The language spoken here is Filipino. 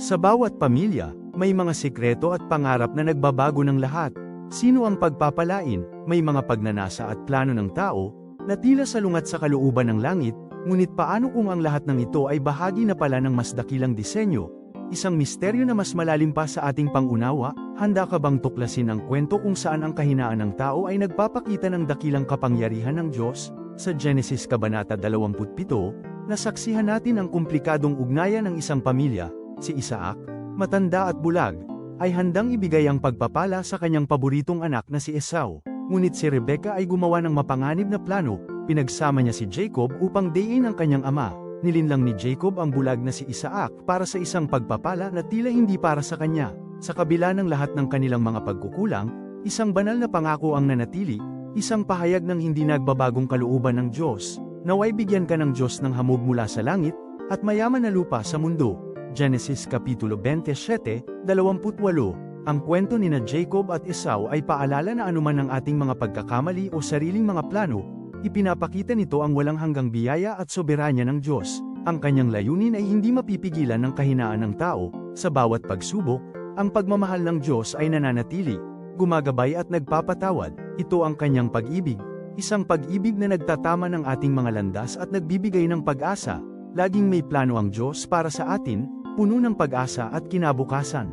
Sa bawat pamilya, may mga sikreto at pangarap na nagbabago ng lahat. Sino ang pagpapalain? May mga pagnanasa at plano ng tao, na tila salungat sa kalooban ng langit, ngunit paano kung ang lahat ng ito ay bahagi na pala ng mas dakilang disenyo? Isang misteryo na mas malalim pa sa ating pangunawa. Handa ka bang tuklasin ang kwento kung saan ang kahinaan ng tao ay nagpapakita ng dakilang kapangyarihan ng Diyos? Sa Genesis Kabanata 27, nasaksihan natin ang komplikadong ugnayan ng isang pamilya. Si Isaac, matanda at bulag, ay handang ibigay ang pagpapala sa kanyang paboritong anak na si Esau. Ngunit si Rebecca ay gumawa ng mapanganib na plano. Pinagsama niya si Jacob upang dayin ang kanyang ama. Nilinlang ni Jacob ang bulag na si Isaac para sa isang pagpapala na tila hindi para sa kanya. Sa kabila ng lahat ng kanilang mga pagkukulang, isang banal na pangako ang nanatili, isang pahayag ng hindi nagbabagong kalooban ng Diyos. Naway bigyan ka ng Diyos ng hamog mula sa langit, at mayaman na lupa sa mundo. Genesis Kapitulo 27, 28. Ang kwento nina Jacob at Esau ay paalala na anuman ang ating mga pagkakamali o sariling mga plano, ipinapakita nito ang walang hanggang biyaya at soberanya ng Diyos. Ang kanyang layunin ay hindi mapipigilan ng kahinaan ng tao. Sa bawat pagsubok, ang pagmamahal ng Diyos ay nananatili, gumagabay at nagpapatawad. Ito ang kanyang pag-ibig, isang pag-ibig na nagtatama ng ating mga landas at nagbibigay ng pag-asa. Laging may plano ang Diyos para sa atin, puno ng pag-asa at kinabukasan.